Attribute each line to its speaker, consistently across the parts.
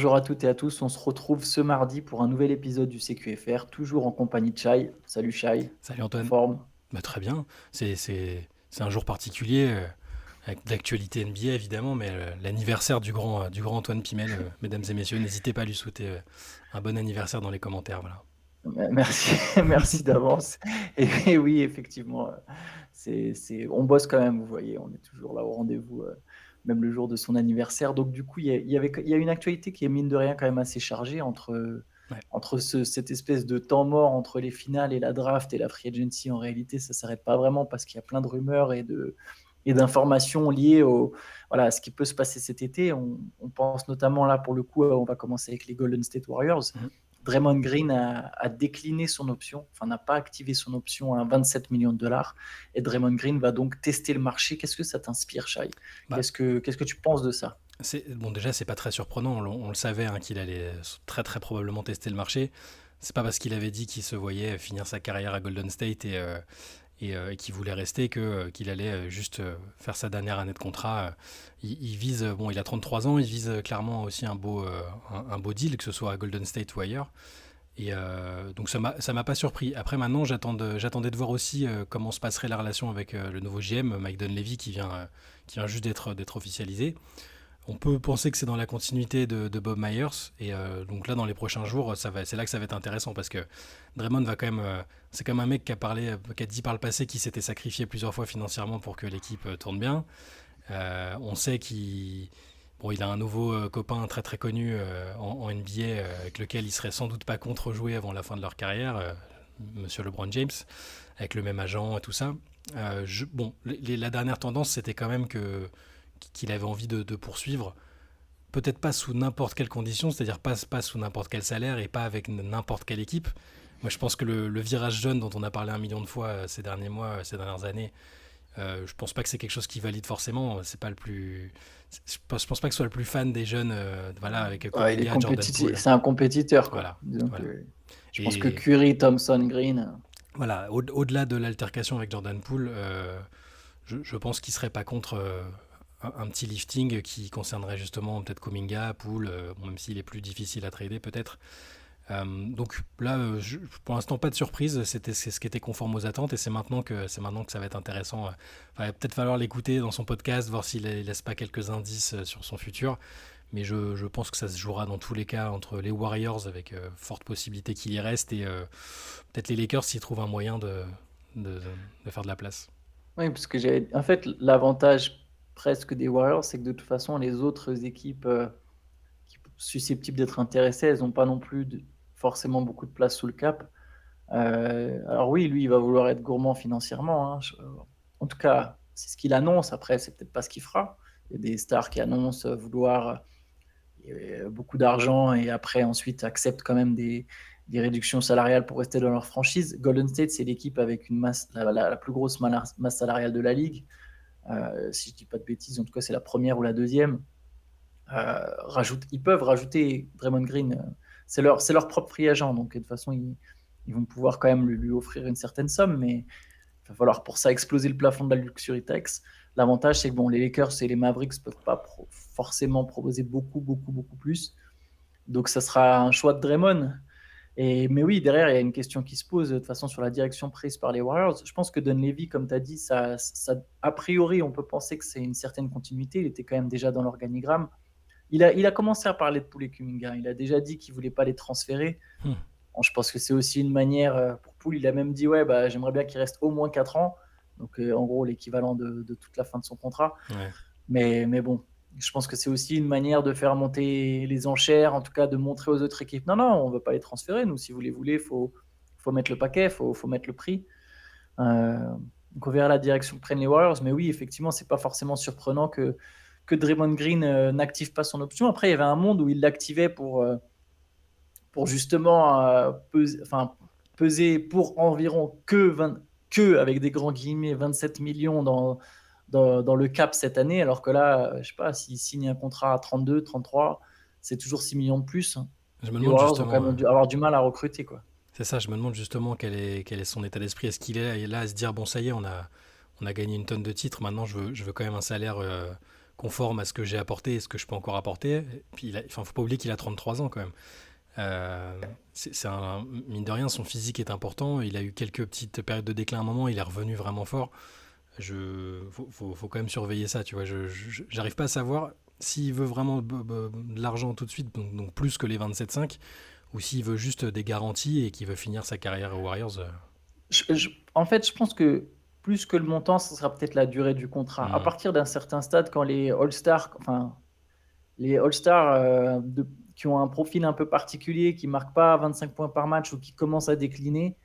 Speaker 1: Bonjour à toutes et à tous, on se retrouve ce mardi pour un nouvel épisode du CQFR, toujours en compagnie de Shai. Salut Shai,
Speaker 2: Salut
Speaker 1: en
Speaker 2: Antoine.
Speaker 1: forme?
Speaker 2: Bah, très bien. C'est un jour particulier, avec d'actualité NBA évidemment, mais l'anniversaire du grand Antoine Pimel, mesdames et messieurs, n'hésitez pas à lui souhaiter un bon anniversaire dans les commentaires. Voilà.
Speaker 1: Merci, merci d'avance. Et oui, effectivement, on bosse quand même, vous voyez, on est toujours là au rendez-vous, même le jour de son anniversaire. Donc du coup, il y a une actualité qui est mine de rien quand même assez chargée
Speaker 2: Ouais.
Speaker 1: entre cette espèce de temps mort entre les finales et la draft et la free agency. En réalité, ça s'arrête pas vraiment parce qu'il y a plein de rumeurs et d'informations liées voilà, à ce qui peut se passer cet été. On pense notamment là, pour le coup, on va commencer avec les Golden State Warriors.
Speaker 2: Mhm.
Speaker 1: Draymond Green a décliné son option, enfin n'a pas activé son option à 27 millions de dollars. Et Draymond Green va donc tester le marché. Qu'est-ce que ça t'inspire, Shai?
Speaker 2: Bah,
Speaker 1: Qu'est-ce que tu penses de ça?
Speaker 2: bon, déjà, c'est pas très surprenant. On le savait hein, qu'il allait très très probablement tester le marché. C'est pas parce qu'il avait dit qu'il se voyait finir sa carrière à Golden State et qui voulait rester qu'il allait juste faire sa dernière année de contrat. Il vise, bon, il a 33 ans, il vise clairement aussi un beau deal, que ce soit à Golden State ou ailleurs. Donc ça m'a pas surpris. Après maintenant, j'attendais de voir aussi comment se passerait la relation avec le nouveau GM, Mike Dunleavy, qui vient juste d'être officialisé. On peut penser que c'est dans la continuité de Bob Myers. Donc là, dans les prochains jours, c'est là que ça va être intéressant parce que Draymond va quand même. C'est comme un mec qui a dit par le passé qu'il s'était sacrifié plusieurs fois financièrement pour que l'équipe tourne bien. On sait il a un nouveau copain très très connu en NBA avec lequel il serait sans doute pas contre jouer avant la fin de leur carrière, Monsieur LeBron James, avec le même agent et tout ça. La dernière tendance, c'était quand même qu'il avait envie de poursuivre, peut-être pas sous n'importe quelle condition, c'est-à-dire pas sous n'importe quel salaire et pas avec n'importe quelle équipe. Moi, je pense que le virage jeune dont on a parlé un million de fois ces derniers mois, ces dernières années, je pense pas que c'est quelque chose qui valide forcément. C'est pas le plus. Je pense pas que ce soit le plus fan des jeunes, voilà, avec
Speaker 1: Ouais, il est
Speaker 2: Kuminga, Jordan
Speaker 1: compétitif,
Speaker 2: Poole.
Speaker 1: c'est un compétiteur, quoi.
Speaker 2: Voilà,
Speaker 1: Disons
Speaker 2: voilà.
Speaker 1: que je pense que
Speaker 2: Et
Speaker 1: Curry, Thompson, Green.
Speaker 2: voilà, au-delà de l'altercation avec Jordan Poole, je pense qu'il serait pas contre un petit lifting qui concernerait justement peut-être Kuminga, Poole, bon, même s'il est plus difficile à trader peut-être. Donc là, pour l'instant, pas de surprise. C'est ce qui était conforme aux attentes et c'est maintenant que ça va être intéressant. Il va peut-être falloir l'écouter dans son podcast, voir s'il laisse pas quelques indices sur son futur. Mais je pense que ça se jouera dans tous les cas entre les Warriors, avec forte possibilité qu'il y reste, et peut-être les Lakers s'ils trouvent un moyen de, de faire de la place.
Speaker 1: Oui, parce que en fait, l'avantage presque des Warriors, c'est que de toute façon, les autres équipes qui sont susceptibles d'être intéressées, elles n'ont pas non plus forcément beaucoup de place sous le cap. Alors oui, lui, il va vouloir être gourmand financièrement, hein. En tout cas, c'est ce qu'il annonce. Après, c'est peut-être pas ce qu'il fera. Il y a des stars qui annoncent vouloir beaucoup d'argent et après ensuite acceptent quand même des réductions salariales pour rester dans leur franchise. Golden State, c'est l'équipe avec une la plus grosse masse salariale de la ligue. Si je dis pas de bêtises, en tout cas, c'est la première ou la deuxième. Ils peuvent rajouter Draymond Green. C'est leur propre free agent, donc de toute façon, ils vont pouvoir quand même lui offrir une certaine somme, mais il va falloir pour ça exploser le plafond de la luxury tax. L'avantage, c'est que bon, les Lakers et les Mavericks ne peuvent pas forcément proposer beaucoup plus. Donc, ça sera un choix de Draymond. Mais oui, derrière, il y a une question qui se pose de toute façon sur la direction prise par les Warriors. Je pense que Dunleavy, comme tu as dit, a priori, on peut penser que c'est une certaine continuité. Il était quand même déjà dans l'organigramme. Il a commencé à parler de Poole et Kuminga. Il a déjà dit qu'il ne voulait pas les transférer.
Speaker 2: Hmm.
Speaker 1: Bon, je pense que c'est aussi une manière pour Poole. Il a même dit ouais, bah, j'aimerais bien qu'il reste au moins 4 ans. Donc, en gros, l'équivalent de toute la fin de son contrat.
Speaker 2: Ouais.
Speaker 1: Mais bon, je pense que c'est aussi une manière de faire monter les enchères, en tout cas de montrer aux autres équipes non, non, on ne veut pas les transférer. Nous, si vous les voulez, faut mettre le paquet, faut mettre le prix. Euh, donc on verra la direction que prennent les Warriors. Mais oui, effectivement, c'est pas forcément surprenant que Draymond Green n'active pas son option. Après, il y avait un monde où il l'activait pour justement peser pour environ que, avec des grands guillemets, 27 millions dans le cap cette année, alors que là, je sais pas, s'il signe un contrat à 32, 33, c'est toujours 6 millions de plus.
Speaker 2: Je me
Speaker 1: Les
Speaker 2: demande
Speaker 1: Warriors vont quand
Speaker 2: justement,
Speaker 1: même avoir du mal à recruter, quoi.
Speaker 2: c'est ça, je me demande justement quel est son état d'esprit. Est-ce qu'il est là à se dire, bon, ça y est, on a gagné une tonne de titres, maintenant je veux quand même un salaire conforme à ce que j'ai apporté et ce que je peux encore apporter. Et puis, faut pas oublier qu'il a 33 ans quand même. Mine de rien, son physique est important. Il a eu quelques petites périodes de déclin à un moment. Il est revenu vraiment fort. Faut quand même surveiller ça, tu vois. J'arrive pas à savoir s'il veut vraiment de l'argent tout de suite, donc plus que les 27,5, ou s'il veut juste des garanties et qu'il veut finir sa carrière aux Warriors.
Speaker 1: En fait, je pense que plus que le montant, ce sera peut-être la durée du contrat. À
Speaker 2: Hmm.
Speaker 1: partir d'un certain stade, quand les All-Stars qui ont un profil un peu particulier, qui ne marquent pas 25 points par match ou qui commencent à décliner,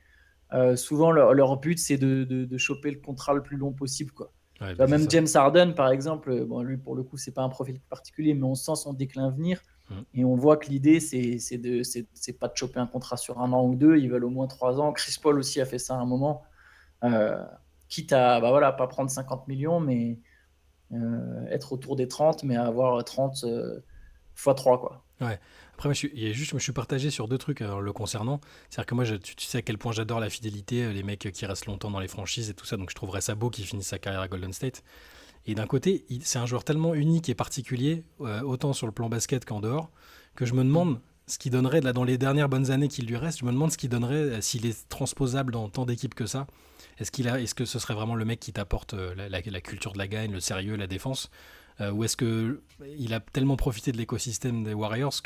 Speaker 1: souvent leur but, c'est de choper le contrat le plus long possible, quoi.
Speaker 2: Ouais,
Speaker 1: Tu
Speaker 2: bah
Speaker 1: vois,
Speaker 2: c'est
Speaker 1: même
Speaker 2: ça.
Speaker 1: James Harden, par exemple, bon, lui, pour le coup, c'est pas un profil particulier, mais on sent son déclin venir.
Speaker 2: Hmm.
Speaker 1: Et on voit que l'idée, c'est pas de choper un contrat sur 1 an ou 2, ils veulent au moins 3 ans. Chris Paul aussi a fait ça à un moment, euh, quitte à bah voilà, pas prendre 50 millions, mais être autour des 30, mais avoir 30 fois 3, quoi.
Speaker 2: Ouais. Après, moi, je me suis partagé sur deux trucs le concernant. C'est-à-dire que moi, tu sais à quel point j'adore la fidélité, les mecs qui restent longtemps dans les franchises et tout ça, donc je trouverais ça beau qu'il finisse sa carrière à Golden State. Et d'un côté, c'est un joueur tellement unique et particulier, autant sur le plan basket qu'en dehors, que je me demande ce qu'il donnerait là, dans les dernières bonnes années qu'il lui reste. Je me demande ce qu'il donnerait s'il est transposable dans tant d'équipes que ça. Est-ce que ce serait vraiment le mec qui t'apporte la culture de la gagne, le sérieux, la défense, ou est-ce que il a tellement profité de l'écosystème des Warriors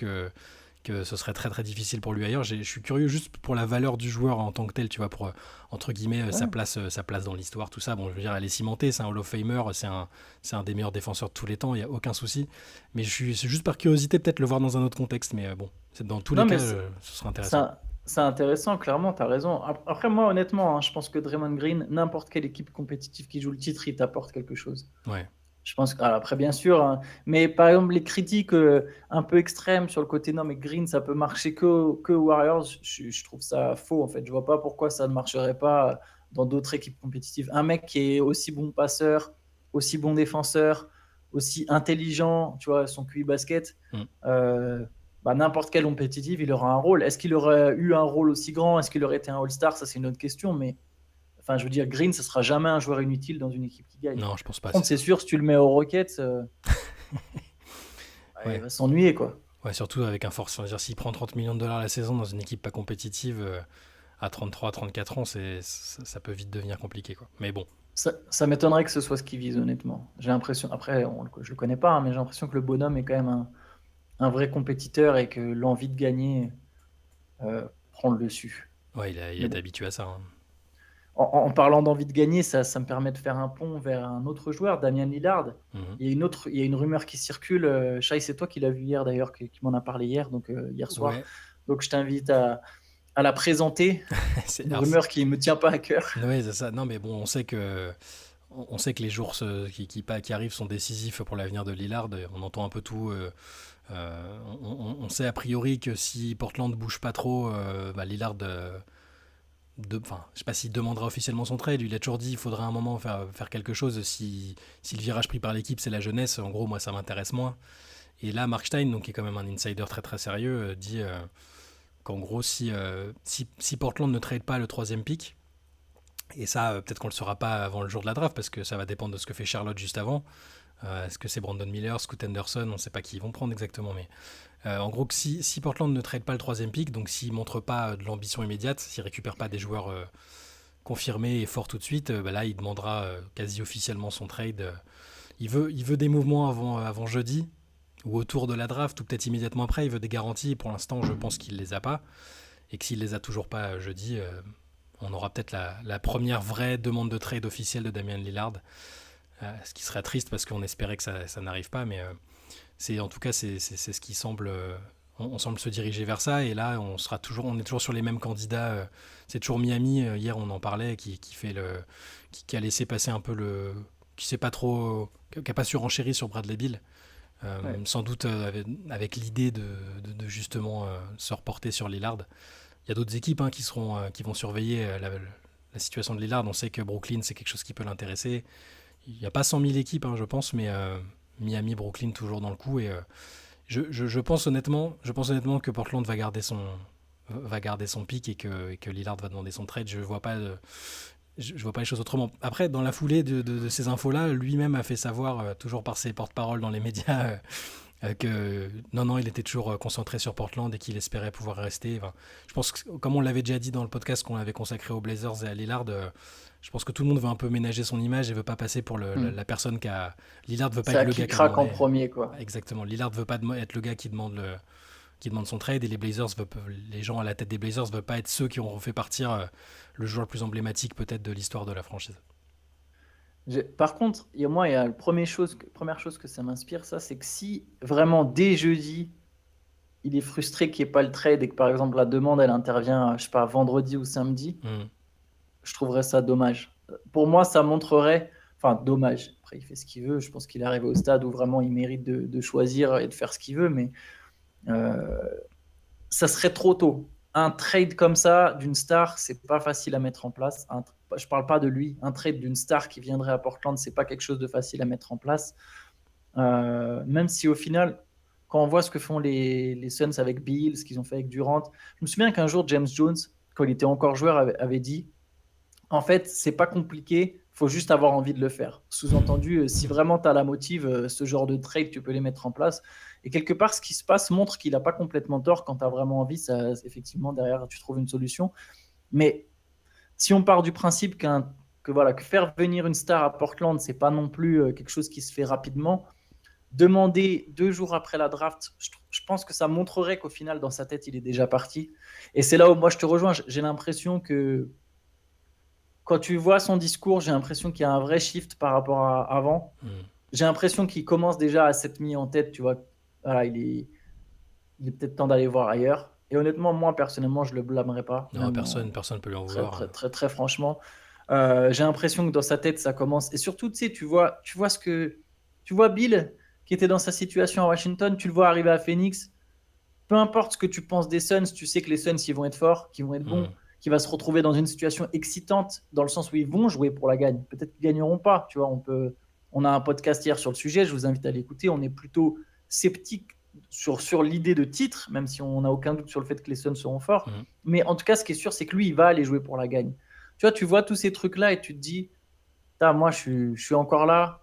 Speaker 2: que ce serait très très difficile pour lui ailleurs. Je suis curieux juste pour la valeur du joueur en tant que tel, tu vois, pour entre guillemets
Speaker 1: Ouais.
Speaker 2: sa place dans l'histoire, tout ça. Bon, je veux dire, elle est cimentée, c'est un Hall of Famer, c'est un des meilleurs défenseurs de tous les temps, il n'y a aucun souci. Mais c'est juste par curiosité peut-être le voir dans un autre contexte, mais bon, dans tous les
Speaker 1: Non, mais
Speaker 2: cas, ce serait
Speaker 1: c'est
Speaker 2: intéressant.
Speaker 1: c'est intéressant, clairement, tu as raison. Après, moi, honnêtement, hein, je pense que Draymond Green, n'importe quelle équipe compétitive qui joue le titre, il t'apporte quelque chose.
Speaker 2: Ouais,
Speaker 1: Je pense que, alors après, bien sûr, hein, mais par exemple, les critiques un peu extrêmes sur le côté non, mais Green, ça peut marcher que aux Warriors, je trouve ça faux en fait. Je vois pas pourquoi ça ne marcherait pas dans d'autres équipes compétitives. Un mec qui est aussi bon passeur, aussi bon défenseur, aussi intelligent, tu vois, son QI basket,
Speaker 2: mm.
Speaker 1: euh, bah, n'importe quelle compétitive, il aura un rôle. Est-ce qu'il aurait eu un rôle aussi grand? Est-ce qu'il aurait été un All-Star? Ça, c'est une autre question, mais enfin, je veux dire, Green, ce sera jamais un joueur inutile dans une équipe qui gagne.
Speaker 2: Non, je pense
Speaker 1: Par
Speaker 2: pas, c'est
Speaker 1: contre, c'est
Speaker 2: ça.
Speaker 1: sûr, si tu le mets aux Rockets, il
Speaker 2: Ouais.
Speaker 1: va s'ennuyer, quoi.
Speaker 2: Ouais, surtout avec un force. C'est-à-dire, s'il prend 30 millions de dollars la saison dans une équipe pas compétitive à 33, 34 ans, ça peut vite devenir compliqué, quoi. Mais bon,
Speaker 1: Ça m'étonnerait que ce soit ce qu'il vise, honnêtement. J'ai l'impression, après, je le connais pas, hein, mais j'ai l'impression que le bonhomme est quand même un vrai compétiteur et que l'envie de gagner prend le dessus.
Speaker 2: ouais, il a
Speaker 1: Mais
Speaker 2: été
Speaker 1: bon,
Speaker 2: habitué à ça, hein.
Speaker 1: en parlant d'envie de gagner, ça me permet de faire un pont vers un autre joueur, Damian Lillard.
Speaker 2: Mhm.
Speaker 1: Il y a une rumeur qui circule. Shai, c'est toi qui l'as vu hier d'ailleurs, qui m'en a parlé hier, donc hier soir.
Speaker 2: Ouais,
Speaker 1: Donc je t'invite à la présenter. Une
Speaker 2: alors,
Speaker 1: rumeur qui me tient pas à cœur.
Speaker 2: ouais, c'est ça. Non, mais bon, on sait que les jours qui arrivent sont décisifs pour l'avenir de Lillard. On entend un peu tout. On sait a priori que si Portland ne bouge pas trop, bah Lillard, enfin, je sais pas s'il demandera officiellement son trade. Il a toujours dit qu'il faudrait un moment faire quelque chose. Si le virage pris par l'équipe, c'est la jeunesse, en gros, moi, ça m'intéresse moins. Et là, Mark Stein, donc, qui est quand même un insider très très sérieux, dit qu'en gros, si Portland ne trade pas le troisième pick, et ça, peut-être qu'on le saura pas avant le jour de la draft, parce que ça va dépendre de ce que fait Charlotte juste avant. Est-ce que c'est Brandon Miller, Scoot Henderson? On ne sait pas qui ils vont prendre exactement, mais en gros, si Portland ne trade pas le troisième pick, donc s'ils ne montrent pas de l'ambition immédiate, s'ils ne récupèrent pas des joueurs confirmés et forts tout de suite, bah là, il demandera quasi officiellement son trade. Il veut des mouvements avant jeudi, ou autour de la draft, ou peut-être immédiatement après. Il veut des garanties. Pour l'instant, je pense qu'il ne les a pas. Et que s'il ne les a toujours pas jeudi, on aura peut-être la première vraie demande de trade officielle de Damian Lillard. Ce qui serait triste parce qu'on espérait que ça n'arrive pas, mais en tout cas c'est ce qui semble. On semble se diriger vers ça, et là on est toujours sur les mêmes candidats. C'est toujours Miami. Hier on en parlait, qui a laissé passer un peu qui sait pas trop, qui a pas surenchéri sur Bradley Beal.
Speaker 1: Ouais.
Speaker 2: Sans doute avec l'idée de justement se reporter sur Lillard. Il y a d'autres équipes qui vont surveiller la situation de Lillard. On sait que Brooklyn, c'est quelque chose qui peut l'intéresser. Il n'y a pas 100 000 équipes, hein, je pense, mais Miami, Brooklyn, toujours dans le coup. Et je pense honnêtement que Portland va garder son pick et que Lillard va demander son trade. Je vois pas. je vois pas les choses autrement. Après, dans la foulée de ces infos-là, lui-même a fait savoir, toujours par ses porte-paroles dans les médias, que non, il était toujours concentré sur Portland et qu'il espérait pouvoir rester. Enfin, je pense que, comme on l'avait déjà dit dans le podcast qu'on avait consacré aux Blazers et à Lillard, je pense que tout le monde veut un peu ménager son image et veut pas passer pour
Speaker 1: Hmm.
Speaker 2: la personne qui a. Lillard veut pas
Speaker 1: C'est
Speaker 2: être
Speaker 1: à
Speaker 2: le
Speaker 1: qui
Speaker 2: gars qui a
Speaker 1: craque en
Speaker 2: demandé.
Speaker 1: premier, quoi.
Speaker 2: Exactement. Lillard veut pas être le gars qui demande son trade, et les gens à la tête des Blazers veulent pas être ceux qui ont fait partir le joueur le plus emblématique peut-être de l'histoire de la franchise.
Speaker 1: Par contre, il y a la première chose que ça m'inspire, ça, c'est que si vraiment dès jeudi, il est frustré qu'il n'y ait pas le trade et que par exemple la demande, elle intervient, je sais pas, vendredi ou samedi, je trouverais ça dommage. Pour moi, ça montrerait, enfin dommage. Après, il fait ce qu'il veut. Je pense qu'il est arrivé au stade où vraiment il mérite de choisir et de faire ce qu'il veut, mais euh, ça serait trop tôt. Un trade comme ça d'une star, c'est pas facile à mettre en place. Je parle pas de lui. Un trade d'une star qui viendrait à Portland, c'est pas quelque chose de facile à mettre en place. Même si au final, quand on voit ce que font les Suns avec Bill, ce qu'ils ont fait avec Durant, je me souviens qu'un jour James Jones, quand il était encore joueur, avait dit en fait, c'est pas compliqué, faut juste avoir envie de le faire. Sous-entendu, si vraiment tu as la motive, ce genre de trade, tu peux les mettre en place. Et quelque part, ce qui se passe montre qu'il n'a pas complètement tort. Quand tu as vraiment envie, ça, effectivement, derrière, tu trouves une solution. Mais si on part du principe que faire venir une star à Portland, c'est pas non plus quelque chose qui se fait rapidement, demander 2 jours après la draft, je pense que ça montrerait qu'au final, dans sa tête, il est déjà parti. Et c'est là où moi, je te rejoins. J'ai l'impression que quand tu vois son discours, j'ai l'impression qu'il y a un vrai shift par rapport à avant. J'ai l'impression qu'il commence déjà à s'être mis en tête, tu vois. Voilà, il est peut-être temps d'aller voir ailleurs. Et honnêtement, moi, personnellement, je ne le blâmerai pas.
Speaker 2: Non,
Speaker 1: Même
Speaker 2: personne peut lui en
Speaker 1: très,
Speaker 2: vouloir.
Speaker 1: très, très, très franchement. J'ai l'impression que dans sa tête, ça commence. Et surtout, tu sais, tu vois Bill, qui était dans sa situation à Washington, tu le vois arriver à Phoenix. Peu importe ce que tu penses des Suns, tu sais que les Suns, ils vont être forts, qu'ils vont être bons, qu'ils vont se retrouver dans une situation excitante, dans le sens où ils vont jouer pour la gagne. Peut-être qu'ils gagneront pas. Tu vois, on a un podcast hier sur le sujet, je vous invite à l'écouter. On est plutôt sceptique sur l'idée de titre, même si on n'a aucun doute sur le fait que les Suns seront forts. Mais en tout cas, ce qui est sûr, c'est que lui, il va aller jouer pour la gagne. Tu vois tous ces trucs-là et tu te dis, moi, je suis encore là.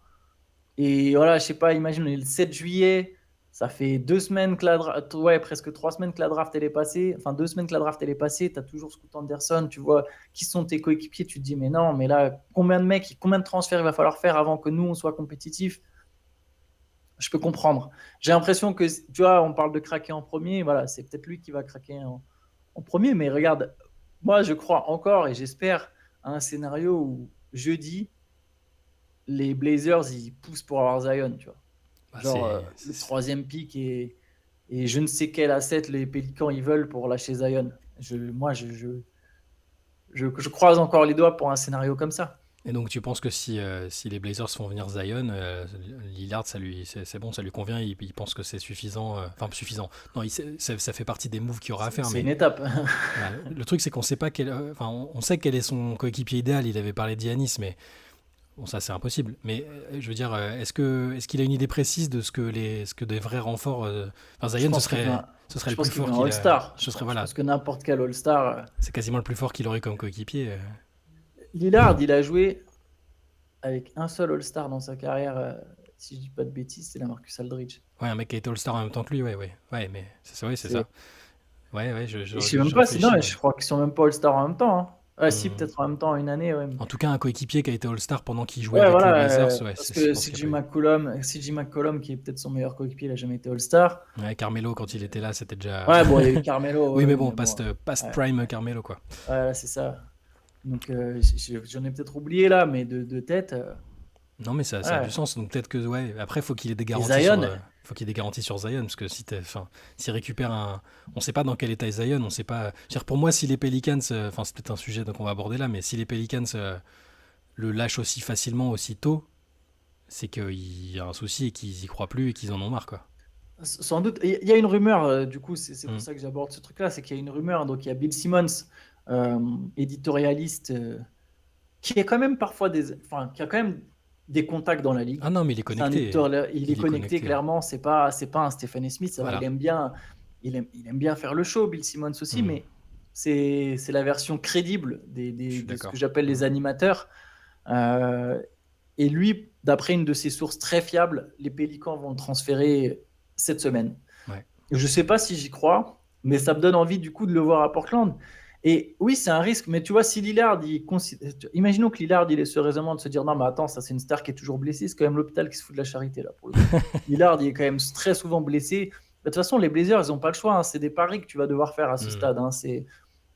Speaker 1: Et voilà, je sais pas, imagine, on est le 7 juillet, ça fait 2 semaines que presque 3 semaines que la draft elle est passée, enfin 2 semaines que la draft elle est passée, tu as toujours Scoot Anderson, tu vois qui sont tes coéquipiers, tu te dis mais non, mais là, combien de transferts il va falloir faire avant que nous on soit compétitifs? Je peux comprendre. J'ai l'impression que, tu vois, on parle de craquer en premier, voilà, c'est peut-être lui qui va craquer en premier, mais regarde, moi je crois encore et j'espère à un scénario où jeudi, les Blazers, ils poussent pour avoir Zion, tu vois.
Speaker 2: Bah,
Speaker 1: Genre, le troisième pick et je ne sais quel asset les Pélicans ils veulent pour lâcher Zion. Je croise encore les doigts pour un scénario comme ça.
Speaker 2: Et donc tu penses que si les Blazers font venir Zion, Lillard, c'est bon, ça lui convient, il pense que c'est suffisant, enfin suffisant. Non, ça fait partie des moves qu'il y aura à faire,
Speaker 1: C'est
Speaker 2: mais
Speaker 1: une étape.
Speaker 2: voilà, le truc c'est qu'on sait pas enfin on sait quel est son coéquipier idéal. Il avait parlé d'Giannis, mais bon, ça c'est impossible. Mais je veux dire, est-ce qu'il a une idée précise de ce que des vrais renforts, enfin Zion, ce serait
Speaker 1: je
Speaker 2: le
Speaker 1: pense
Speaker 2: plus
Speaker 1: qu'il veut
Speaker 2: fort
Speaker 1: un All-Star.
Speaker 2: ce serait
Speaker 1: Je
Speaker 2: voilà,
Speaker 1: pense que n'importe quel All-Star.
Speaker 2: c'est quasiment le plus fort qu'il aurait comme coéquipier.
Speaker 1: Lillard, il a joué avec un seul All-Star dans sa carrière. Si je dis pas de bêtises, c'est la Marcus Aldridge.
Speaker 2: Ouais, un mec qui a été All-Star en même temps que lui, ouais, mais c'est ça. Ouais,
Speaker 1: Je sais même
Speaker 2: je
Speaker 1: pas si non,
Speaker 2: réfléchis, mais
Speaker 1: je crois qu'ils sont même pas All-Star en même temps. Hein. Ouais, si,
Speaker 2: hmm.
Speaker 1: peut-être en même temps, une année. Ouais.
Speaker 2: En tout cas, un coéquipier qui a été All-Star pendant qu'il jouait
Speaker 1: Ouais,
Speaker 2: avec les
Speaker 1: voilà,
Speaker 2: Blazers,
Speaker 1: parce
Speaker 2: je
Speaker 1: que
Speaker 2: pense qu'il n'y a
Speaker 1: CJ McCollum, qui est peut-être son meilleur coéquipier, il n'a jamais été All-Star.
Speaker 2: pas eu. Ouais, Carmelo, quand il était là, c'était déjà.
Speaker 1: Ouais, bon, il y a eu Carmelo.
Speaker 2: Oui,
Speaker 1: Ouais,
Speaker 2: mais
Speaker 1: ouais,
Speaker 2: bon,
Speaker 1: mais bon,
Speaker 2: past
Speaker 1: ouais,
Speaker 2: prime Carmelo, quoi.
Speaker 1: ouais, c'est ça. Donc, j'en ai peut-être oublié là, mais de tête.
Speaker 2: Non, mais ça a du
Speaker 1: Ouais.
Speaker 2: sens. Donc peut-être que, ouais, après,
Speaker 1: Et Zion,
Speaker 2: faut qu'il ait des garanties sur Zion, parce que enfin, s'il récupère on sait pas dans quel état est Zion, on sait pas. Je veux dire, pour moi, si les Pelicans, enfin, c'est peut-être un sujet qu'on va aborder là, mais si les Pelicans le lâchent aussi facilement, aussi tôt, c'est qu'il y a un souci et qu'ils y croient plus et qu'ils en ont marre, quoi.
Speaker 1: sans doute. Il y a une rumeur, du coup, c'est pour
Speaker 2: Hmm.
Speaker 1: ça que j'aborde ce truc-là, c'est qu'il y a une rumeur. Donc, il y a Bill Simmons, euh, éditorialiste, qui est quand même parfois enfin, qui a quand même des contacts dans la ligue.
Speaker 2: Ah non, mais il est
Speaker 1: C'est un
Speaker 2: connecté.
Speaker 1: éditeur, il est
Speaker 2: Il est
Speaker 1: connecté
Speaker 2: connecté.
Speaker 1: clairement. C'est pas un Stephen Smith. Ça va,
Speaker 2: Voilà.
Speaker 1: il aime bien faire le show, Bill Simmons aussi,
Speaker 2: Hmm.
Speaker 1: mais c'est la version crédible
Speaker 2: Je suis
Speaker 1: de ce que
Speaker 2: d'accord.
Speaker 1: j'appelle les animateurs. Euh, et lui, d'après une de ses sources très fiables, les Pélicans vont le transférer cette semaine.
Speaker 2: Ouais.
Speaker 1: Je ne sais pas si j'y crois, mais ça me donne envie du coup de le voir à Portland. Et oui, c'est un risque, mais tu vois, si Lillard, imaginons que Lillard, il ait ce raisonnement de se dire non, mais attends, ça c'est une star qui est toujours blessée, c'est quand même l'hôpital qui se fout de la charité là pour le coup. Lillard, il est quand même très souvent blessé. De toute façon, les Blazers, ils n'ont pas le choix, hein. C'est des paris que tu vas devoir faire à ce stade, hein.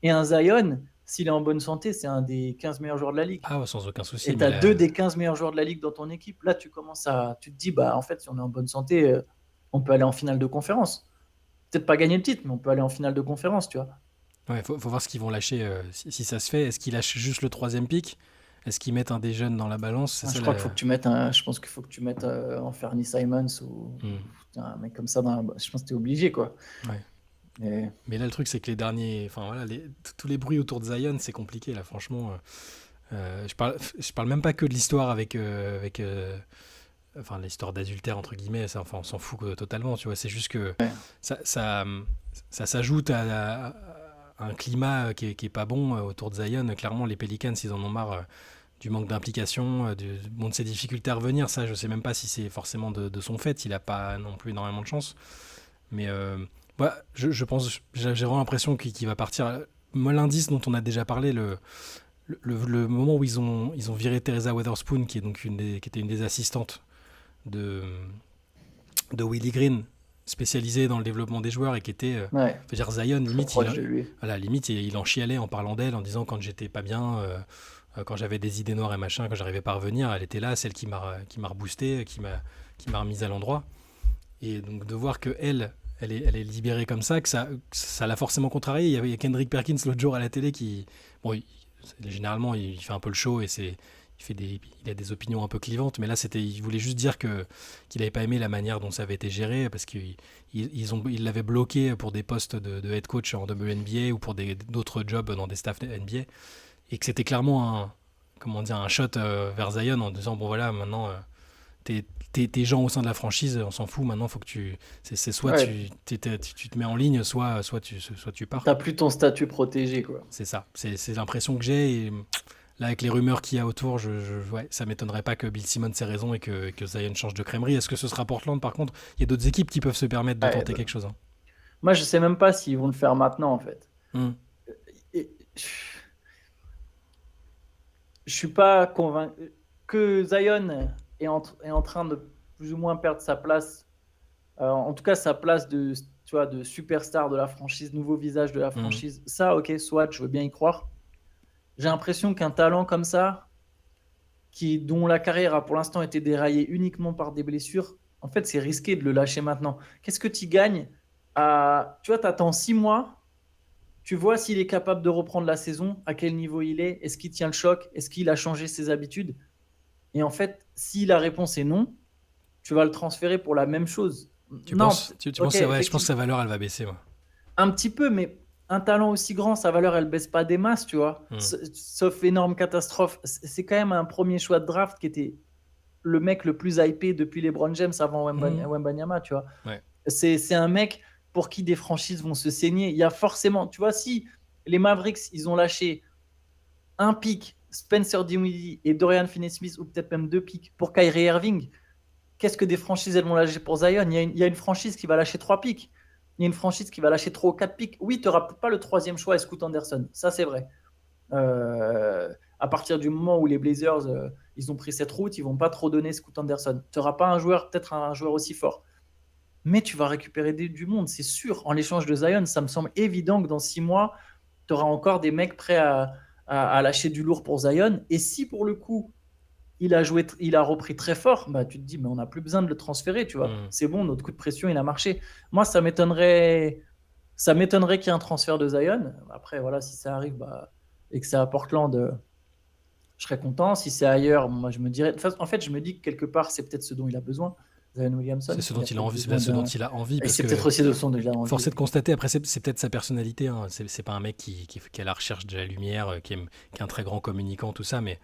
Speaker 1: Et un Zion, s'il est en bonne santé, c'est un des 15 meilleurs joueurs de la ligue.
Speaker 2: Ah, ouais, sans aucun souci,
Speaker 1: Et tu
Speaker 2: mais
Speaker 1: as deux
Speaker 2: là,
Speaker 1: des 15 meilleurs joueurs de la ligue dans ton équipe. Là, tu te dis, bah, en fait, si on est en bonne santé, on peut aller en finale de conférence. Peut-être pas gagner le titre, mais on peut aller en finale de conférence, tu vois.
Speaker 2: ouais, faut voir ce qu'ils vont lâcher si ça se fait. Est-ce qu'ils lâchent juste le troisième pick? Est-ce qu'ils mettent un des jeunes dans la balance? C'est
Speaker 1: Je
Speaker 2: ça
Speaker 1: crois qu'il faut
Speaker 2: la.
Speaker 1: que tu mettes je pense qu'il faut que tu mettes en Fernie Simons ou
Speaker 2: Hmm.
Speaker 1: un mec comme ça. Je pense que tu es obligé, quoi.
Speaker 2: Ouais.
Speaker 1: Et,
Speaker 2: Mais là, le truc, c'est que les derniers. Enfin, voilà, tous les bruits autour de Zion, c'est compliqué, là, franchement. Je parle même pas que de l'histoire enfin, l'histoire d'adultère, entre guillemets, ça, enfin, on s'en fout totalement, tu vois. C'est juste que
Speaker 1: ouais.
Speaker 2: ça s'ajoute à un climat qui est pas bon autour de Zion. Clairement, les Pelicans, ils en ont marre du manque d'implication, bon, de ses difficultés à revenir. Ça, je sais même pas si c'est forcément de son fait. Il a pas non plus énormément de chance. Mais ouais, je pense, j'ai vraiment l'impression qu'il va partir. Moi, l'indice dont on a déjà parlé, le moment où ils ont viré Teresa Weatherspoon, qui est donc qui était une des assistantes de, de Willie Green, spécialisée dans le développement des joueurs et qui était,
Speaker 1: Ouais,
Speaker 2: je veux dire, Zion,
Speaker 1: très
Speaker 2: limite,
Speaker 1: proche de lui.
Speaker 2: voilà, limite, il en chialait en parlant d'elle, en disant quand j'étais pas bien, quand j'avais des idées noires et machin, quand j'arrivais pas à revenir, elle était là, celle qui m'a reboosté, qui m'a remise à l'endroit. Et donc de voir que elle est libérée comme ça, que ça l'a forcément contrarié. Il y a Kendrick Perkins l'autre jour à la télé qui, bon, généralement il fait un peu le show et il a des opinions un peu clivantes, mais là il voulait juste dire qu'il n'avait pas aimé la manière dont ça avait été géré parce qu'ils l'avaient bloqué pour des postes de head coach en WNBA ou pour d'autres jobs dans des staffs NBA et que c'était clairement comment dire, un shot vers Zion en disant bon voilà maintenant tes gens au sein de la franchise, on s'en fout. Maintenant, faut que c'est soit
Speaker 1: Ouais,
Speaker 2: tu te mets en ligne, soit tu pars.
Speaker 1: t'as plus ton statut protégé, quoi.
Speaker 2: C'est ça. C'est l'impression que j'ai. Et là, avec les rumeurs qu'il y a autour, ouais, ça m'étonnerait pas que Bill Simmons ait raison et que Zion change de crèmerie. Est-ce que ce sera Portland par contre? Il y a d'autres équipes qui peuvent se permettre de
Speaker 1: Ouais,
Speaker 2: tenter quelque chose, hein.
Speaker 1: moi, je sais même pas s'ils vont le faire maintenant, en fait.
Speaker 2: Hmm.
Speaker 1: Et- je suis pas convaincu que Zion est en train de plus ou moins perdre sa place. En tout cas, sa place tu vois, de superstar de la franchise, nouveau visage de la
Speaker 2: Hmm.
Speaker 1: franchise. Ça, ok, soit, je veux bien y croire. J'ai l'impression qu'un talent comme ça, dont la carrière a pour l'instant été déraillée uniquement par des blessures, en fait, c'est risqué de le lâcher maintenant. Qu'est-ce que tu gagnes Tu vois, tu attends 6 mois, tu vois s'il est capable de reprendre la saison, à quel niveau il est qu'il tient le choc, est-ce qu'il a changé ses habitudes. Et en fait, si la réponse est non, tu vas le transférer pour la même chose.
Speaker 2: Tu
Speaker 1: Non,
Speaker 2: penses, tu
Speaker 1: ok,
Speaker 2: penses, ouais, je pense que
Speaker 1: effectivement,
Speaker 2: sa valeur, elle va baisser, moi.
Speaker 1: un petit peu, mais un talent aussi grand, sa valeur, elle baisse pas des masses, tu vois.
Speaker 2: Hmm.
Speaker 1: Sauf énorme catastrophe. C'est quand même un premier choix de draft qui était le mec le plus hypé depuis LeBron James avant
Speaker 2: Hmm.
Speaker 1: Wembanyama, tu vois.
Speaker 2: Ouais.
Speaker 1: C'est un mec pour qui des franchises vont se saigner. Il y a forcément, tu vois, si les Mavericks, ils ont lâché un pick, Spencer Dinwiddie et Dorian Finney-Smith, ou peut-être même 2 picks pour Kyrie Irving, qu'est-ce que des franchises elles vont lâcher pour Zion? Il y a une franchise qui va lâcher 3 picks. Il y a une franchise qui va lâcher 3 ou 4 picks. Oui, tu n'auras pas le troisième choix et Scoot Anderson. Ça, c'est vrai. À partir du moment où les Blazers, ils ont pris cette route, ils vont pas trop donner Scoot Anderson. Tu n'auras pas peut-être un joueur aussi fort. Mais tu vas récupérer du monde, c'est sûr. En l'échange de Zion, ça me semble évident que dans 6 mois, tu auras encore des mecs prêts à lâcher du lourd pour Zion. Et si pour le coup, il a repris très fort, bah, tu te dis, mais on n'a plus besoin de le transférer, tu vois.
Speaker 2: Hmm.
Speaker 1: C'est bon, notre coup de pression, il a marché. Moi, ça m'étonnerait qu'il y ait un transfert de Zion. Après, voilà, si ça arrive et que c'est à Portland, je serais content. Si c'est ailleurs, moi, je me dirais. En fait, je me dis que quelque part, c'est peut-être ce dont il a besoin, Zion
Speaker 2: C'est
Speaker 1: Williamson.
Speaker 2: ce dont
Speaker 1: Il a
Speaker 2: il a
Speaker 1: peut-être
Speaker 2: envie, c'est
Speaker 1: besoin
Speaker 2: peut-être ce dont
Speaker 1: d'un.
Speaker 2: il a envie
Speaker 1: Et
Speaker 2: parce
Speaker 1: c'est
Speaker 2: que
Speaker 1: peut-être aussi de son dont il a
Speaker 2: force
Speaker 1: envie.
Speaker 2: est de constater, après c'est peut-être sa personnalité, hein. C'est pas un mec qui est à la recherche de la lumière, qui est un très grand communicant, tout ça, mais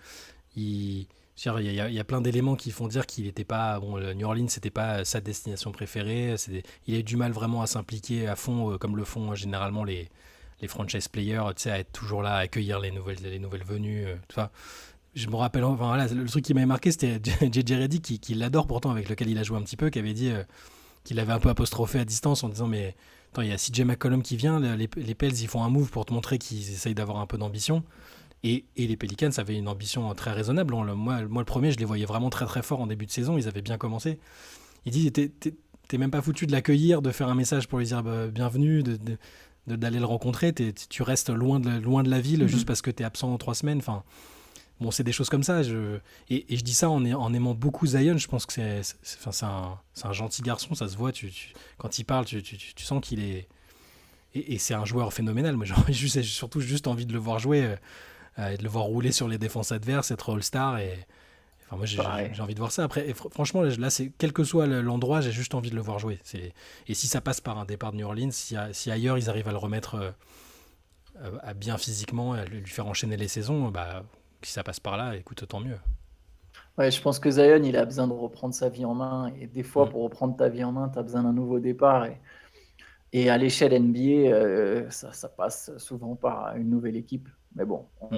Speaker 2: il, il y a plein d'éléments qui font dire qu'il n'était pas, bon, le New Orleans c'était pas sa destination préférée, il a eu du mal vraiment à s'impliquer à fond comme le font généralement les franchise players, tu sais, à être toujours là, à accueillir les nouvelles venues. Tout ça. Je me rappelle, enfin voilà, le truc qui m'avait marqué, c'était JJ Redick, qui l'adore pourtant, avec lequel il a joué un petit peu, qui avait dit qu'il avait un peu apostrophé à distance en disant mais attends, il y a CJ McCollum qui vient, les Pels ils font un move pour te montrer qu'ils essayent d'avoir un peu d'ambition. Et les Pelicans avaient une ambition très raisonnable. Moi, le premier, je les voyais vraiment très très fort en début de saison, ils avaient bien commencé. Il dit t'es même pas foutu de l'accueillir, de faire un message pour lui dire bah, bienvenue, d'aller le rencontrer, tu restes loin de la ville juste
Speaker 1: Mhm.
Speaker 2: parce que t'es absent en 3 semaines. Enfin, bon, c'est des choses comme ça. Et je dis ça en aimant beaucoup Zion. Je pense que enfin, c'est un gentil garçon, ça se voit. Quand il parle, tu sens qu'il est. Et c'est un joueur phénoménal. Moi, j'ai surtout juste envie de le voir jouer et de le voir rouler sur les défenses adverses, être All-Star. Enfin, moi,
Speaker 1: Pareil.
Speaker 2: j'ai envie de voir ça. Après, franchement, là, quel que soit l'endroit, j'ai juste envie de le voir jouer. Et si ça passe par un départ de New Orleans, si ailleurs ils arrivent à le remettre à bien physiquement, à lui faire enchaîner les saisons, bah, si ça passe par là, écoute, tant mieux.
Speaker 1: Ouais, je pense que Zion, il a besoin de reprendre sa vie en main. Et des fois,
Speaker 2: Mm.
Speaker 1: pour reprendre ta vie en main, tu as besoin d'un nouveau départ. Et à l'échelle NBA, ça passe souvent par une nouvelle équipe. Mais bon,
Speaker 2: Mm.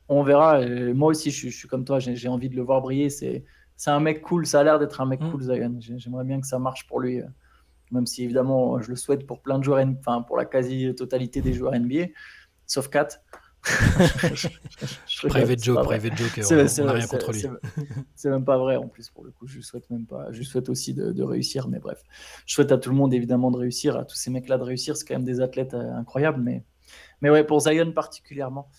Speaker 1: on verra. Moi aussi, je suis comme toi, j'ai envie de le voir briller. C'est un mec cool, ça a l'air d'être un mec
Speaker 2: Mm.
Speaker 1: cool, Zion. J'aimerais bien que ça marche pour lui, même si évidemment, je le souhaite pour plein de joueurs, enfin pour la quasi-totalité des joueurs NBA, sauf Kat. Je rigole, c'est pas vrai.
Speaker 2: Private joke,
Speaker 1: C'est
Speaker 2: on n'a
Speaker 1: c'est-
Speaker 2: rien contre
Speaker 1: c'est-
Speaker 2: lui.
Speaker 1: c'est- c'est même pas vrai en plus pour le coup. Je lui souhaite même pas. Je lui souhaite aussi de réussir, mais bref. Je souhaite à tout le monde évidemment de réussir, à tous ces mecs-là de réussir. C'est quand même des athlètes incroyables, mais ouais, pour Zion particulièrement.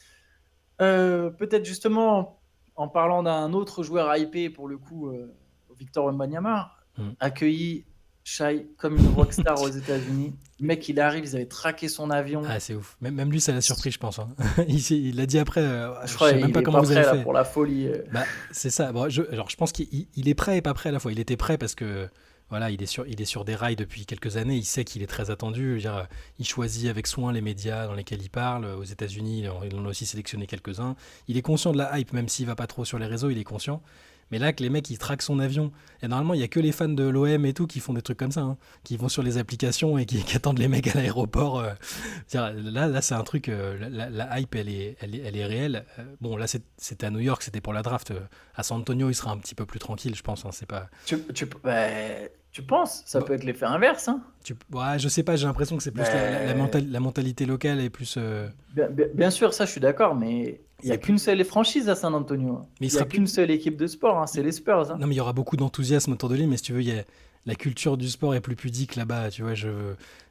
Speaker 1: Peut-être justement en parlant d'un autre joueur hypé pour le coup, Victor Wembanyama,
Speaker 2: Mm.
Speaker 1: accueilli Shai comme une rockstar aux États-Unis. Le mec, il arrive, ils avaient traqué son avion.
Speaker 2: Ah, c'est ouf. Même lui, ça l'a surpris, je pense. Hein. Il l'a dit après,
Speaker 1: Je
Speaker 2: je
Speaker 1: crois
Speaker 2: sais même
Speaker 1: qu'il
Speaker 2: pas
Speaker 1: est
Speaker 2: comment
Speaker 1: pas
Speaker 2: vous avez
Speaker 1: prêt là
Speaker 2: fait.
Speaker 1: pour la folie.
Speaker 2: Bah, c'est ça. Bon, alors, je pense qu'il est prêt et pas prêt à la fois. Il était prêt parce que voilà, il est sur des rails depuis quelques années. Il sait qu'il est très attendu. Je veux dire, il choisit avec soin les médias dans lesquels il parle. Aux États-Unis, il en a aussi sélectionné quelques-uns. Il est conscient de la hype, même s'il va pas trop sur les réseaux, il est conscient. Mais là, que les mecs, ils traquent son avion. Et normalement, il y a que les fans de l'OM et tout qui font des trucs comme ça, hein, qui vont sur les applications et qui attendent les mecs à l'aéroport. Là, c'est un truc. La hype, elle est réelle. Bon, là, c'était à New York, c'était pour la draft. À San Antonio, il sera un petit peu plus tranquille, je pense. Hein, c'est pas.
Speaker 1: Tu penses? Ça
Speaker 2: Bah,
Speaker 1: peut être l'effet inverse, hein?
Speaker 2: ouais, je sais pas. J'ai l'impression que c'est plus
Speaker 1: Ben,
Speaker 2: la mentalité locale est plus.
Speaker 1: bien sûr, ça, je suis d'accord, mais il n'y a
Speaker 2: C'est plus.
Speaker 1: qu'une seule franchise à San Antonio, hein.
Speaker 2: Mais il
Speaker 1: Il n'y a
Speaker 2: sera plus.
Speaker 1: qu'une seule équipe de sport, hein, c'est les Spurs, hein.
Speaker 2: Non, mais il y aura beaucoup d'enthousiasme autour de lui, mais si tu veux, la culture du sport est plus pudique là-bas, tu vois.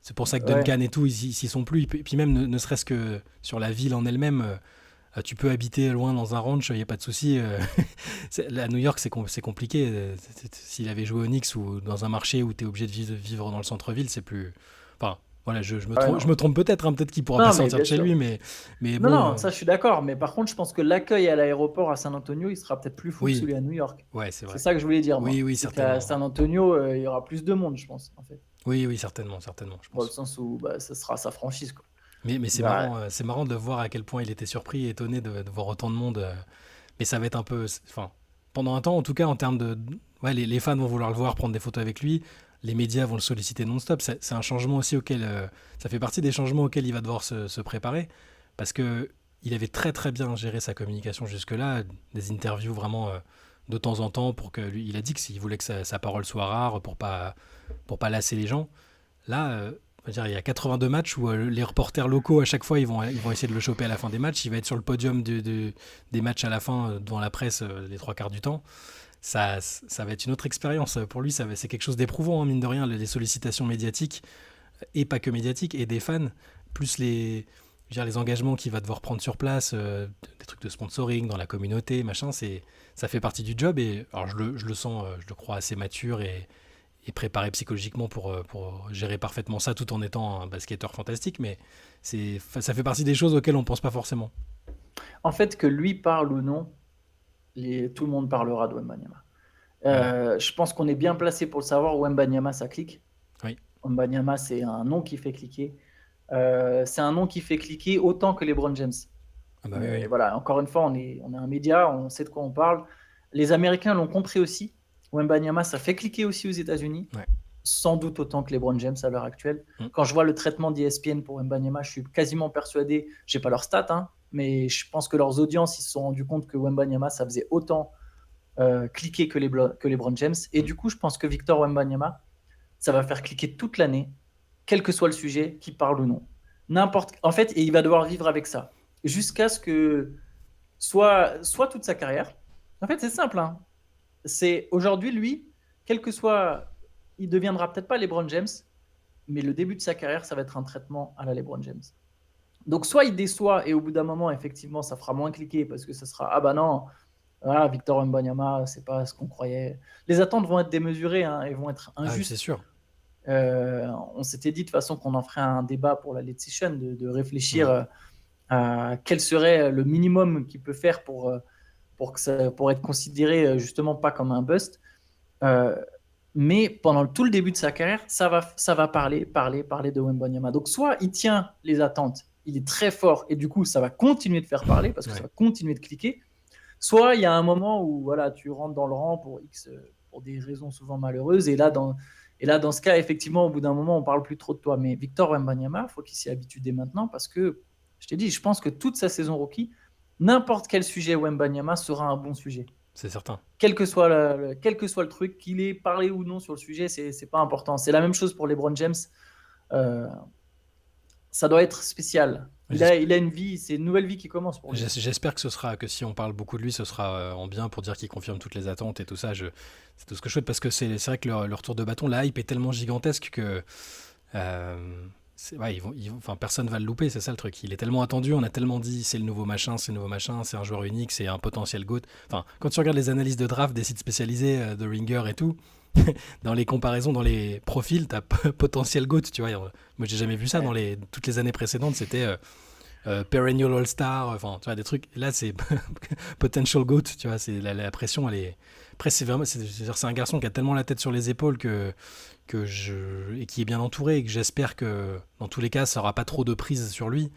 Speaker 2: C'est pour ça que
Speaker 1: Ouais.
Speaker 2: Duncan et tout, ils s'y sont plus. Et puis même, ne serait-ce que sur la ville en elle-même, tu peux habiter loin dans un ranch, il n'y a pas de souci. À New York, c'est compliqué. S'il avait joué au Knicks ou dans un marché où tu es obligé de vivre dans le centre-ville, c'est plus. Enfin, voilà,
Speaker 1: Ouais,
Speaker 2: je
Speaker 1: non.
Speaker 2: me trompe peut-être, hein, peut-être qu'il pourra pas
Speaker 1: Non, mais
Speaker 2: sortir de
Speaker 1: bien
Speaker 2: chez
Speaker 1: sûr.
Speaker 2: lui, mais
Speaker 1: Non,
Speaker 2: bon,
Speaker 1: non, ça, je suis d'accord. Mais par contre, je pense que l'accueil à l'aéroport à San Antonio, il sera peut-être plus fou que
Speaker 2: oui,
Speaker 1: celui à New York.
Speaker 2: ouais, c'est
Speaker 1: C'est
Speaker 2: vrai.
Speaker 1: ça que je voulais dire,
Speaker 2: Oui,
Speaker 1: moi.
Speaker 2: oui,
Speaker 1: C'est qu'à
Speaker 2: certainement.
Speaker 1: San Antonio, il y aura plus de monde, je pense, en fait.
Speaker 2: Oui, oui, certainement, certainement, je
Speaker 1: Dans le
Speaker 2: pense.
Speaker 1: sens où bah, ça sera sa franchise, quoi.
Speaker 2: Mais
Speaker 1: Il va...
Speaker 2: c'est marrant de voir à quel point il était surpris et étonné de voir autant de monde. Mais ça va être un peu. Enfin, pendant un temps, en tout cas, en termes de. Ouais, les fans vont vouloir le voir, prendre des photos avec lui. Les médias vont le solliciter non-stop. C'est un changement aussi auquel. Ça fait partie des changements auxquels il va devoir se préparer. Parce que il avait très très bien géré sa communication jusque-là. Des interviews vraiment de temps en temps pour que lui. Il a dit que s'il voulait que sa parole soit rare pour pas lasser les gens. Là, on va dire, il y a 82 matchs où les reporters locaux, à chaque fois, ils vont essayer de le choper à la fin des matchs. Il va être sur le podium des matchs à la fin, devant la presse, les trois quarts du temps. Ça va être une autre expérience. Pour lui, c'est quelque chose d'éprouvant, hein, mine de rien, les sollicitations médiatiques, et pas que médiatiques, et des fans, plus je veux dire, les engagements qu'il va devoir prendre sur place, des trucs de sponsoring dans la communauté, machin, ça fait partie du job. Et alors, je le sens, je le crois assez mature et préparé psychologiquement pour gérer parfaitement ça tout en étant un basketteur fantastique, mais ça fait partie des choses auxquelles on pense pas forcément.
Speaker 1: En fait, que lui parle ou non, tout le monde parlera de Wembanyama.
Speaker 2: Mm.
Speaker 1: Je pense qu'on est bien placé pour le savoir. Wembanyama, ça clique.
Speaker 2: Oui.
Speaker 1: Wembanyama, c'est un nom qui fait cliquer. C'est un nom qui fait cliquer autant que LeBron James.
Speaker 2: Ah bah oui, oui.
Speaker 1: Et voilà, encore une fois, on est un média, on sait de quoi on parle. Les Américains l'ont compris aussi. Wembanyama, ça fait cliquer aussi aux États-Unis.
Speaker 2: Ouais.
Speaker 1: sans doute autant que LeBron James à l'heure actuelle.
Speaker 2: Mm.
Speaker 1: Quand je vois le traitement d'ESPN pour Wembanyama, je suis quasiment persuadé, j'ai pas leurs stats, hein, mais je pense que leurs audiences, ils se sont rendus compte que Wembanyama, ça faisait autant cliquer que LeBron James. Et du coup, je pense que Victor Wembanyama, ça va faire cliquer toute l'année, quel que soit le sujet, qui parle ou non. En fait, et il va devoir vivre avec ça jusqu'à ce que soit toute sa carrière. En fait, c'est simple. Hein. C'est aujourd'hui, lui, quel que soit, il deviendra peut-être pas LeBron James, mais le début de sa carrière, ça va être un traitement à la LeBron James. Donc, soit il déçoit et au bout d'un moment, effectivement, ça fera moins cliquer parce que ça sera ah bah non, voilà, Victor Wembanyama, c'est pas ce qu'on croyait. Les attentes vont être démesurées hein, et vont être
Speaker 2: Ah, c'est
Speaker 1: injustes.
Speaker 2: sûr.
Speaker 1: On s'était dit de toute façon qu'on en ferait un débat pour la late session, de réfléchir à quel serait le minimum qu'il peut faire pour être considéré justement pas comme un bust. Mais pendant tout le début de sa carrière, ça va parler de Wembanyama. Donc soit il tient les attentes, il est très fort et du coup ça va continuer de faire parler parce que ça va continuer de cliquer. Soit il y a un moment où voilà, tu rentres dans le rang pour des raisons souvent malheureuses et là dans ce cas effectivement au bout d'un moment on parle plus trop de toi. Mais Victor Wembanyama, faut qu'il s'y habitue dès maintenant parce que je t'ai dit, je pense que toute sa saison rookie, n'importe quel sujet Wembanyama sera un bon sujet.
Speaker 2: C'est certain.
Speaker 1: Quel que soit le truc, qu'il ait parlé ou non sur le sujet, c'est pas important. C'est la même chose pour LeBron James. Ça doit être spécial. Il a une vie, c'est une nouvelle vie qui commence pour lui.
Speaker 2: J'espère que si on parle beaucoup de lui, ce sera en bien pour dire qu'il confirme toutes les attentes et tout ça. C'est tout ce que je souhaite parce que c'est vrai que le retour de bâton, la hype est tellement gigantesque que personne va le louper, c'est ça le truc. Il est tellement attendu, on a tellement dit c'est le nouveau machin, c'est un joueur unique, c'est un potentiel GOAT. Enfin, quand tu regardes les analyses de draft des sites spécialisés, de Ringer et tout, dans les comparaisons, dans les profils, t'as potentiel GOAT, tu vois. Moi, j'ai jamais vu ça dans toutes les années précédentes, c'était perennial all-star, enfin, tu vois, des trucs. Là, c'est potential GOAT, tu vois, c'est la pression, elle est. Après, c'est un garçon qui a tellement la tête sur les épaules et qui est bien entouré et que j'espère que dans tous les cas ça aura pas trop de prise sur lui,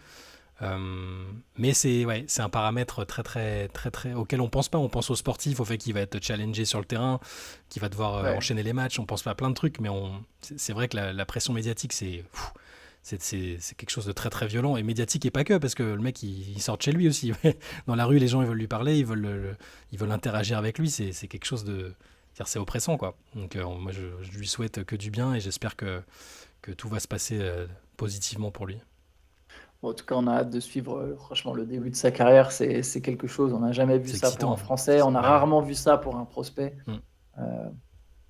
Speaker 2: mais c'est un paramètre très très très très auquel on pense pas. On pense au sportif, au fait qu'il va être challengé sur le terrain, qu'il va devoir enchaîner les matchs, on pense pas à plein de trucs, mais c'est vrai que la pression médiatique c'est quelque chose de très très violent, et médiatique et pas que, parce que le mec il sort de chez lui aussi. Dans la rue les gens ils veulent lui parler, ils veulent interagir avec lui, c'est quelque chose de, c'est oppressant quoi. Donc moi je lui souhaite que du bien et j'espère que tout va se passer positivement pour lui.
Speaker 1: Bon, en tout cas, on a hâte de suivre franchement le début de sa carrière. C'est quelque chose. On n'a jamais vu ça
Speaker 2: excitant,
Speaker 1: pour un Français. On a rarement vu ça pour un prospect.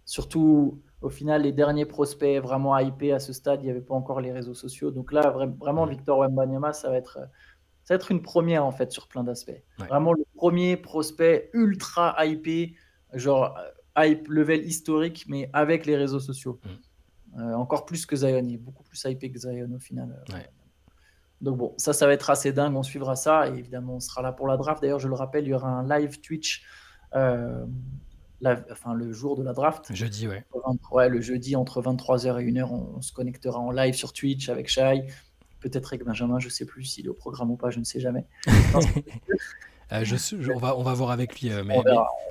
Speaker 1: Surtout au final, les derniers prospects vraiment hypés à ce stade, il n'y avait pas encore les réseaux sociaux. Donc là, vraiment, Victor Wembanyama, ça va être une première en fait sur plein d'aspects. Vraiment le premier prospect ultra hypé, genre hype level historique, mais avec les réseaux sociaux. Encore plus que Zion, il est beaucoup plus hypé que Zion au final. Donc bon, ça va être assez dingue, on suivra ça et évidemment on sera là pour la draft. D'ailleurs, je le rappelle, il y aura un live Twitch le jour de la draft.
Speaker 2: Jeudi, ouais.
Speaker 1: Le jeudi entre 23h et 1h, on se connectera en live sur Twitch avec Shai. Peut-être avec Benjamin, je ne sais plus s'il est au programme ou pas, je ne sais jamais.
Speaker 2: On va voir avec lui.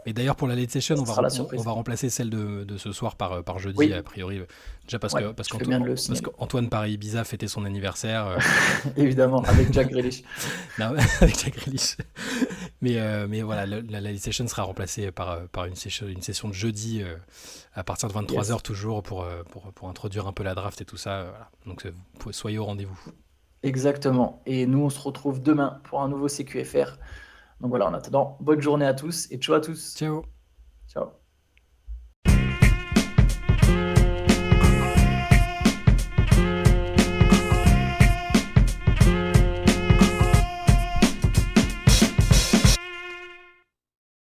Speaker 2: Mais d'ailleurs, pour la late session, on va remplacer celle de ce soir par jeudi, a priori. Déjà parce qu'Antoine Paris-Ibiza fêtait son anniversaire.
Speaker 1: Évidemment, avec Jack Grealish.
Speaker 2: Non, avec Jack Grealish. Mais voilà, la late session sera remplacée par une session de jeudi à partir de 23h toujours pour introduire un peu la draft et tout ça. Voilà. Donc soyez au rendez-vous.
Speaker 1: Exactement. Et nous, on se retrouve demain pour un nouveau CQFR. Donc voilà, en attendant, bonne journée à tous et ciao à tous.
Speaker 2: Ciao.
Speaker 1: Ciao.